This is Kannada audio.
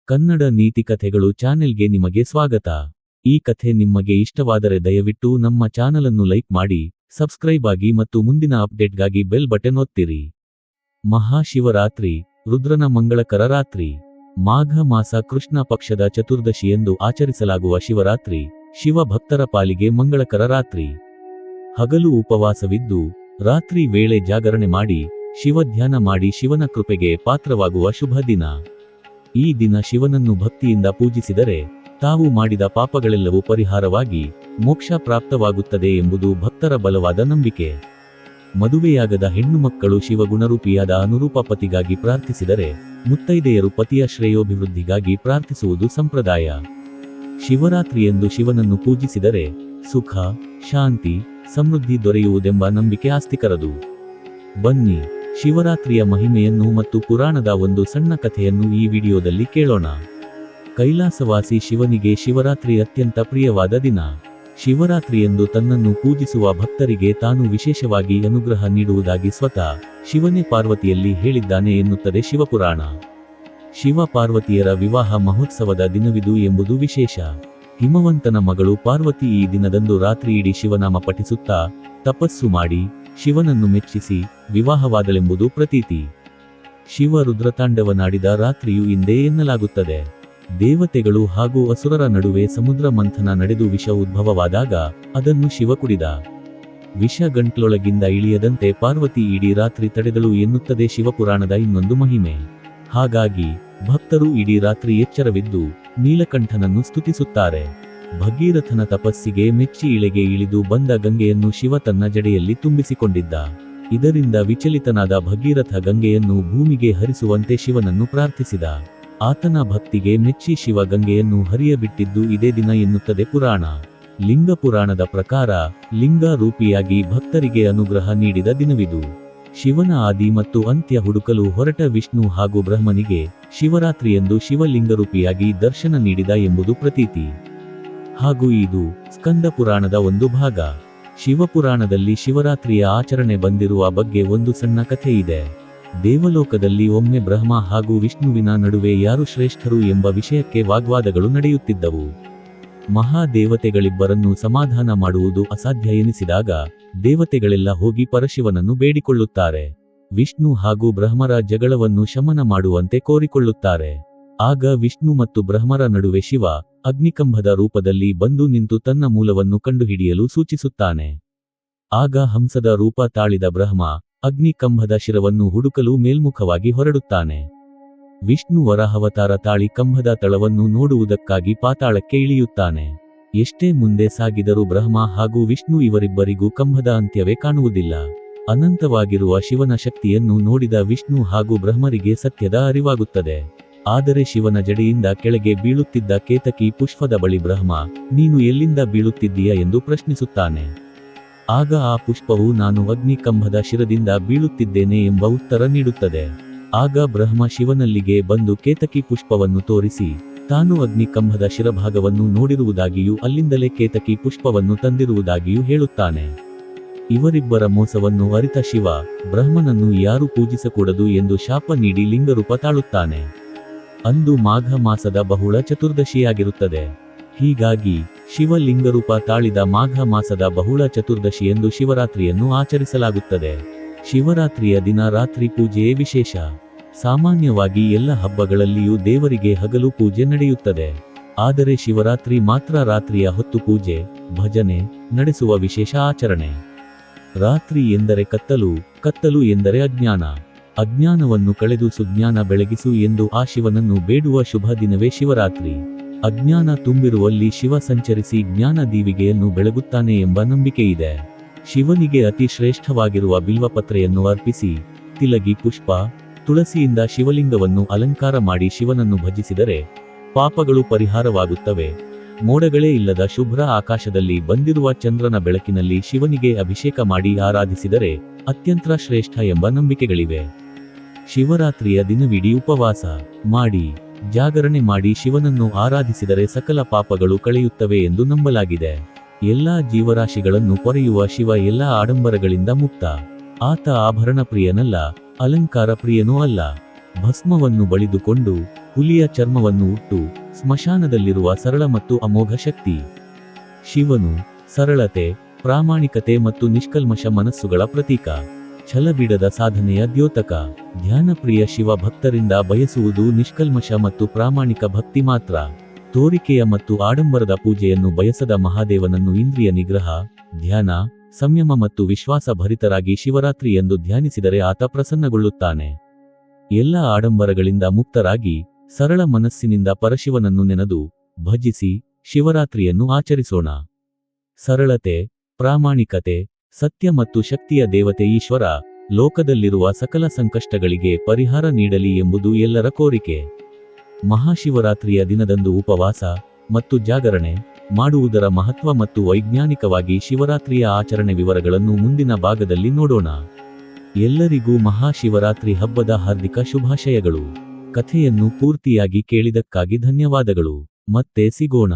ಕನ್ನಡ ನೀತಿ ಕಥೆಗಳು ಚಾನೆಲ್ಗೆ ನಿಮಗೆ ಸ್ವಾಗತ. ಈ ಕಥೆ ನಿಮಗೆ ಇಷ್ಟವಾದರೆ ದಯವಿಟ್ಟು ನಮ್ಮ ಚಾನಲನ್ನು ಲೈಕ್ ಮಾಡಿ, ಸಬ್ಸ್ಕ್ರೈಬ್ ಆಗಿ ಮತ್ತು ಮುಂದಿನ ಅಪ್ಡೇಟ್ಗಾಗಿ ಬೆಲ್ ಬಟನ್ ಒತ್ತಿರಿ. ಮಹಾಶಿವರಾತ್ರಿ, ರುದ್ರನ ಮಂಗಳಕರ ರಾತ್ರಿ. ಮಾಘ ಮಾಸ ಕೃಷ್ಣ ಪಕ್ಷದ ಚತುರ್ದಶಿಯೆಂದು ಆಚರಿಸಲಾಗುವ ಶಿವರಾತ್ರಿ, ಶಿವ ಭಕ್ತರ ಪಾಲಿಗೆ ಮಂಗಳಕರ ರಾತ್ರಿ. ಹಗಲು ಉಪವಾಸವಿದ್ದು, ರಾತ್ರಿ ವೇಳೆ ಜಾಗರಣೆ ಮಾಡಿ, ಶಿವಧ್ಯಾನ ಮಾಡಿ ಶಿವನ ಕೃಪೆಗೆ ಪಾತ್ರವಾಗುವ ಶುಭ ದಿನ. ಈ ದಿನ ಶಿವನನ್ನು ಭಕ್ತಿಯಿಂದ ಪೂಜಿಸಿದರೆ ತಾವು ಮಾಡಿದ ಪಾಪಗಳೆಲ್ಲವೂ ಪರಿಹಾರವಾಗಿ ಮೋಕ್ಷ ಪ್ರಾಪ್ತವಾಗುತ್ತದೆ ಎಂಬುದು ಭಕ್ತರ ಬಲವಾದ ನಂಬಿಕೆ. ಮದುವೆಯಾಗದ ಹೆಣ್ಣು ಮಕ್ಕಳು ಶಿವಗುಣರೂಪಿಯಾದ ಅನುರೂಪ ಪತಿಗಾಗಿ ಪ್ರಾರ್ಥಿಸಿದರೆ, ಮುತ್ತೈದೆಯರು ಪತಿಯ ಶ್ರೇಯೋಭಿವೃದ್ಧಿಗಾಗಿ ಪ್ರಾರ್ಥಿಸುವುದು ಸಂಪ್ರದಾಯ. ಶಿವರಾತ್ರಿಯಂದು ಶಿವನನ್ನು ಪೂಜಿಸಿದರೆ ಸುಖ, ಶಾಂತಿ, ಸಮೃದ್ಧಿ ದೊರೆಯುವುದೆಂಬ ನಂಬಿಕೆ ಆಸ್ತಿಕರದು. ಬನ್ನಿ, ಶಿವರಾತ್ರಿಯ ಮಹಿಮೆಯನ್ನು ಮತ್ತು ಪುರಾಣದ ಒಂದು ಸಣ್ಣ ಕಥೆಯನ್ನು ಈ ವಿಡಿಯೋದಲ್ಲಿ ಕೇಳೋಣ. ಕೈಲಾಸವಾಸಿ ಶಿವನಿಗೆ ಶಿವರಾತ್ರಿ ಅತ್ಯಂತ ಪ್ರಿಯವಾದ ದಿನ. ಶಿವರಾತ್ರಿಯಂದು ತನ್ನನ್ನು ಪೂಜಿಸುವ ಭಕ್ತರಿಗೆ ತಾನು ವಿಶೇಷವಾಗಿ ಅನುಗ್ರಹ ನೀಡುವುದಾಗಿ ಸ್ವತಃ ಶಿವನೇ ಪಾರ್ವತಿಯಲ್ಲಿ ಹೇಳಿದ್ದಾನೆ ಎನ್ನುತ್ತದೆ ಶಿವಪುರಾಣ. ಶಿವ ಪಾರ್ವತಿಯರ ವಿವಾಹ ಮಹೋತ್ಸವದ ದಿನವಿದು ಎಂಬುದು ವಿಶೇಷ. ಹಿಮವಂತನ ಮಗಳು ಪಾರ್ವತಿ ಈ ದಿನದಂದು ರಾತ್ರಿ ಇಡೀ ಶಿವನಾಮ ಪಠಿಸುತ್ತಾ ತಪಸ್ಸು ಮಾಡಿ ಶಿವನನ್ನು ಮೆಚ್ಚಿಸಿ ವಿವಾಹವಾದಳೆಂಬುದು ಪ್ರತೀತಿ. ಶಿವ ರುದ್ರತಾಂಡವನಾಡಿದ ರಾತ್ರಿಯು ಇಂದೇ ಎನ್ನಲಾಗುತ್ತದೆ. ದೇವತೆಗಳು ಹಾಗೂ ಅಸುರರ ನಡುವೆ ಸಮುದ್ರ ಮಂಥನ ನಡೆದು ವಿಷ ಉದ್ಭವವಾದಾಗ ಅದನ್ನು ಶಿವ ಕುಡಿದ. ವಿಷ ಗಂಟ್ಲೊಳಗಿಂದ ಇಳಿಯದಂತೆ ಪಾರ್ವತಿ ಇಡೀ ರಾತ್ರಿ ತಡೆದಳು ಎನ್ನುತ್ತದೆ ಶಿವಪುರಾಣದ ಇನ್ನೊಂದು ಮಹಿಮೆ. ಹಾಗಾಗಿ ಭಕ್ತರು ಇಡೀ ರಾತ್ರಿ ಎಚ್ಚರವಿದ್ದು ನೀಲಕಂಠನನ್ನು ಸ್ತುತಿಸುತ್ತಾರೆ. ಭಗೀರಥನ ತಪಸ್ಸಿಗೆ ಮೆಚ್ಚಿ ಇಳೆಗೆ ಇಳಿದು ಬಂದ ಗಂಗೆಯನ್ನು ಶಿವ ತನ್ನ ಜಡೆಯಲ್ಲಿ ತುಂಬಿಸಿಕೊಂಡಿದ್ದ. ಇದರಿಂದ ವಿಚಲಿತನಾದ ಭಗೀರಥ ಗಂಗೆಯನ್ನು ಭೂಮಿಗೆ ಹರಿಸುವಂತೆ ಶಿವನನ್ನು ಪ್ರಾರ್ಥಿಸಿದ. ಆತನ ಭಕ್ತಿಗೆ ಮೆಚ್ಚಿ ಶಿವ ಗಂಗೆಯನ್ನು ಹರಿಯಬಿಟ್ಟಿದ್ದು ಇದೇ ದಿನ ಎನ್ನುತ್ತದೆ ಪುರಾಣ. ಲಿಂಗ ಪುರಾಣದ ಪ್ರಕಾರ ಲಿಂಗ ರೂಪಿಯಾಗಿ ಭಕ್ತರಿಗೆ ಅನುಗ್ರಹ ನೀಡಿದ ದಿನವಿದು. ಶಿವನ ಆದಿ ಮತ್ತು ಅಂತ್ಯ ಹುಡುಕಲು ಹೊರಟ ವಿಷ್ಣು ಹಾಗೂ ಬ್ರಹ್ಮನಿಗೆ ಶಿವರಾತ್ರಿಯಂದು ಶಿವಲಿಂಗರೂಪಿಯಾಗಿ ದರ್ಶನ ನೀಡಿದ ಎಂಬುದು ಪ್ರತೀತಿ. ಹಾಗೂ ಇದು ಸ್ಕಂದ ಪುರಾಣದ ಒಂದು ಭಾಗ. ಶಿವಪುರಾಣದಲ್ಲಿ ಶಿವರಾತ್ರಿಯ ಆಚರಣೆ ಬಂದಿರುವ ಬಗ್ಗೆ ಒಂದು ಸಣ್ಣ ಕಥೆ ಇದೆ. ದೇವಲೋಕದಲ್ಲಿ ಒಮ್ಮೆ ಬ್ರಹ್ಮ ಹಾಗೂ ವಿಷ್ಣುವಿನ ನಡುವೆ ಯಾರು ಶ್ರೇಷ್ಠರು ಎಂಬ ವಿಷಯಕ್ಕೆ ವಾಗ್ವಾದಗಳು ನಡೆಯುತ್ತಿದ್ದವು. ಮಹಾದೇವತೆಗಳಿಬ್ಬರನ್ನು ಸಮಾಧಾನ ಮಾಡುವುದು ಅಸಾಧ್ಯ ಎನಿಸಿದಾಗ ದೇವತೆಗಳೆಲ್ಲ ಹೋಗಿ ಪರಶಿವನನ್ನು ಬೇಡಿಕೊಳ್ಳುತ್ತಾರೆ. ವಿಷ್ಣು ಹಾಗೂ ಬ್ರಹ್ಮರ ಜಗಳವನ್ನು ಶಮನ ಮಾಡುವಂತೆ ಕೋರಿಕೊಳ್ಳುತ್ತಾರೆ. ಆಗ ವಿಷ್ಣು ಮತ್ತು ಬ್ರಹ್ಮರ ನಡುವೆ ಶಿವ ಅಗ್ನಿಕಂಭದ ರೂಪದಲ್ಲಿ ಬಂದು ನಿಂತು ತನ್ನ ಮೂಲವನ್ನು ಕಂಡುಹಿಡಿಯಲು ಸೂಚಿಸುತ್ತಾನೆ. ಆಗ ಹಂಸದ ರೂಪ ತಾಳಿದ ಬ್ರಹ್ಮ ಅಗ್ನಿಕಂಭದ ಶಿರವನ್ನು ಹುಡುಕಲು ಮೇಲ್ಮುಖವಾಗಿ ಹೊರಡುತ್ತಾನೆ. ವಿಷ್ಣು ವರಾಹವತಾರ ತಾಳಿ ಕಂಭದ ತಳವನ್ನು ನೋಡುವುದಕ್ಕಾಗಿ ಪಾತಾಳಕ್ಕೆ ಇಳಿಯುತ್ತಾನೆ. ಎಷ್ಟೇ ಮುಂದೆ ಸಾಗಿದರೂ ಬ್ರಹ್ಮ ಹಾಗೂ ವಿಷ್ಣು ಇವರಿಬ್ಬರಿಗೂ ಕಂಭದ ಅಂತ್ಯವೇ ಕಾಣುವುದಿಲ್ಲ. ಅನಂತವಾಗಿರುವ ಶಿವನ ಶಕ್ತಿಯನ್ನು ನೋಡಿದ ವಿಷ್ಣು ಹಾಗೂ ಬ್ರಹ್ಮರಿಗೆ ಸತ್ಯದ ಅರಿವಾಗುತ್ತದೆ. ಆದರೆ ಶಿವನ ಜಡೆಯಿಂದ ಕೆಳಗೆ ಬೀಳುತ್ತಿದ್ದ ಕೇತಕಿ ಪುಷ್ಪದ ಬಳಿ ಬ್ರಹ್ಮ, ನೀನು ಎಲ್ಲಿಂದ ಬೀಳುತ್ತಿದ್ದೀಯ ಎಂದು ಪ್ರಶ್ನಿಸುತ್ತಾನೆ. ಆಗ ಆ ಪುಷ್ಪವು ನಾನು ಅಗ್ನಿಕಂಭದ ಶಿರದಿಂದ ಬೀಳುತ್ತಿದ್ದೇನೆ ಎಂಬ ಉತ್ತರ ನೀಡುತ್ತದೆ. ಆಗ ಬ್ರಹ್ಮ ಶಿವನಲ್ಲಿಗೆ ಬಂದು ಕೇತಕಿ ಪುಷ್ಪವನ್ನು ತೋರಿಸಿ ತಾನು ಅಗ್ನಿಕಂಭದ ಶಿರಭಾಗವನ್ನು ನೋಡಿರುವುದಾಗಿಯೂ ಅಲ್ಲಿಂದಲೇ ಕೇತಕಿ ಪುಷ್ಪವನ್ನು ತಂದಿರುವುದಾಗಿಯೂ ಹೇಳುತ್ತಾನೆ. ಇವರಿಬ್ಬರ ಮೋಸವನ್ನು ಅರಿತ ಶಿವ ಬ್ರಹ್ಮನನ್ನು ಯಾರೂ ಪೂಜಿಸಕೂಡದು ಎಂದು ಶಾಪ ನೀಡಿ ಲಿಂಗರೂಪ ತಾಳುತ್ತಾನೆ. ಅಂದು ಮಾಘ ಮಾಸದ ಬಹುಳ ಚತುರ್ದಶಿಯಾಗಿರುತ್ತದೆ. ಹೀಗಾಗಿ ಶಿವಲಿಂಗರೂಪ ತಾಳಿದ ಮಾಘ ಮಾಸದ ಬಹುಳ ಚತುರ್ದಶಿಯೆಂದು ಶಿವರಾತ್ರಿಯನ್ನು ಆಚರಿಸಲಾಗುತ್ತದೆ. ಶಿವರಾತ್ರಿಯ ದಿನ ರಾತ್ರಿ ಪೂಜೆಯೇ ವಿಶೇಷ. ಸಾಮಾನ್ಯವಾಗಿ ಎಲ್ಲ ಹಬ್ಬಗಳಲ್ಲಿಯೂ ದೇವರಿಗೆ ಹಗಲು ಪೂಜೆ ನಡೆಯುತ್ತದೆ. ಆದರೆ ಶಿವರಾತ್ರಿ ಮಾತ್ರ ರಾತ್ರಿಯ ಹೊತ್ತು ಪೂಜೆ, ಭಜನೆ ನಡೆಸುವ ವಿಶೇಷ ಆಚರಣೆ. ರಾತ್ರಿ ಎಂದರೆ ಕತ್ತಲು, ಕತ್ತಲು ಎಂದರೆ ಅಜ್ಞಾನ. ಅಜ್ಞಾನವನ್ನು ಕಳೆದು ಸುಜ್ಞಾನ ಬೆಳಗಿಸು ಎಂದು ಆ ಶಿವನನ್ನು ಬೇಡುವ ಶುಭ ದಿನವೇ ಶಿವರಾತ್ರಿ. ಅಜ್ಞಾನ ತುಂಬಿರುವಲ್ಲಿ ಶಿವ ಸಂಚರಿಸಿ ಜ್ಞಾನ ದೀವಿಗೆಯನ್ನು ಬೆಳಗುತ್ತಾನೆ ಎಂಬ ನಂಬಿಕೆಯಿದೆ. ಶಿವನಿಗೆ ಅತಿ ಶ್ರೇಷ್ಠವಾಗಿರುವ ಬಿಲ್ವಪತ್ರೆಯನ್ನು ಅರ್ಪಿಸಿ ತಿಲಗಿ ಪುಷ್ಪ, ತುಳಸಿಯಿಂದ ಶಿವಲಿಂಗವನ್ನು ಅಲಂಕಾರ ಮಾಡಿ ಶಿವನನ್ನು ಭಜಿಸಿದರೆ ಪಾಪಗಳು ಪರಿಹಾರವಾಗುತ್ತವೆ. ಮೋಡಗಳೇ ಇಲ್ಲದ ಶುಭ್ರ ಆಕಾಶದಲ್ಲಿ ಬಂದಿರುವ ಚಂದ್ರನ ಬೆಳಕಿನಲ್ಲಿ ಶಿವನಿಗೆ ಅಭಿಷೇಕ ಮಾಡಿ ಆರಾಧಿಸಿದರೆ ಅತ್ಯಂತ ಶ್ರೇಷ್ಠ ಎಂಬ ನಂಬಿಕೆಗಳಿವೆ. ಶಿವರಾತ್ರಿಯ ದಿನವಿಡೀ ಉಪವಾಸ ಮಾಡಿ ಜಾಗರಣೆ ಮಾಡಿ ಶಿವನನ್ನು ಆರಾಧಿಸಿದರೆ ಸಕಲ ಪಾಪಗಳು ಕಳೆಯುತ್ತವೆ ಎಂದು ನಂಬಲಾಗಿದೆ. ಎಲ್ಲಾ ಜೀವರಾಶಿಗಳನ್ನು ಪೊರೆಯುವ ಶಿವ ಎಲ್ಲ ಆಡಂಬರಗಳಿಂದ ಮುಕ್ತ. ಆತ ಆಭರಣ ಪ್ರಿಯನಲ್ಲ, ಅಲಂಕಾರ ಪ್ರಿಯನೂ ಅಲ್ಲ. ಭಸ್ಮವನ್ನು ಬಳಿದುಕೊಂಡು ಹುಲಿಯ ಚರ್ಮವನ್ನು ಉಟ್ಟು ಸ್ಮಶಾನದಲ್ಲಿರುವ ಸರಳ ಮತ್ತು ಅಮೋಘ ಶಕ್ತಿ. ಶಿವನು ಸರಳತೆ, ಪ್ರಾಮಾಣಿಕತೆ ಮತ್ತು ನಿಷ್ಕಲ್ಮಶ ಮನಸ್ಸುಗಳ ಪ್ರತೀಕ. ಛಲಬಿಡದ ಸಾಧನೆಯ ದ್ಯೋತಕ. ಧ್ಯಾನಪ್ರಿಯ ಶಿವ ಭಕ್ತರಿಂದ ಬಯಸುವುದು ನಿಷ್ಕಲ್ಮಶ ಮತ್ತು ಪ್ರಾಮಾಣಿಕ ಭಕ್ತಿ ಮಾತ್ರ. ತೋರಿಕೆಯ ಮತ್ತು ಆಡಂಬರದ ಪೂಜೆಯನ್ನು ಬಯಸದ ಮಹಾದೇವನನ್ನು ಇಂದ್ರಿಯ ನಿಗ್ರಹ, ಧ್ಯಾನ, ಸಂಯಮ ಮತ್ತು ವಿಶ್ವಾಸ ಭರಿತರಾಗಿ ಶಿವರಾತ್ರಿ ಎಂದು ಧ್ಯಾನಿಸಿದರೆ ಆತ ಪ್ರಸನ್ನಗೊಳ್ಳುತ್ತಾನೆ. ಎಲ್ಲ ಆಡಂಬರಗಳಿಂದ ಮುಕ್ತರಾಗಿ ಸರಳ ಮನಸ್ಸಿನಿಂದ ಪರಶಿವನನ್ನು ನೆನೆದು ಭಜಿಸಿ ಶಿವರಾತ್ರಿಯನ್ನು ಆಚರಿಸೋಣ. ಸರಳತೆ, ಪ್ರಾಮಾಣಿಕತೆ, ಸತ್ಯ ಮತ್ತು ಶಕ್ತಿಯ ದೇವತೆ ಈಶ್ವರ ಲೋಕದಲ್ಲಿರುವ ಸಕಲ ಸಂಕಷ್ಟಗಳಿಗೆ ಪರಿಹಾರ ನೀಡಲಿ ಎಂಬುದು ಎಲ್ಲರ ಕೋರಿಕೆ. ಮಹಾಶಿವರಾತ್ರಿಯ ದಿನದಂದು ಉಪವಾಸ ಮತ್ತು ಜಾಗರಣೆ ಮಾಡುವುದರ ಮಹತ್ವ ಮತ್ತು ವೈಜ್ಞಾನಿಕವಾಗಿ ಶಿವರಾತ್ರಿಯ ಆಚರಣೆ ವಿವರಗಳನ್ನು ಮುಂದಿನ ಭಾಗದಲ್ಲಿ ನೋಡೋಣ. ಎಲ್ಲರಿಗೂ ಮಹಾಶಿವರಾತ್ರಿ ಹಬ್ಬದ ಹಾರ್ದಿಕ ಶುಭಾಶಯಗಳು. ಕಥೆಯನ್ನು ಪೂರ್ತಿಯಾಗಿ ಕೇಳಿದಕ್ಕಾಗಿ ಧನ್ಯವಾದಗಳು. ಮತ್ತೆ ಸಿಗೋಣ.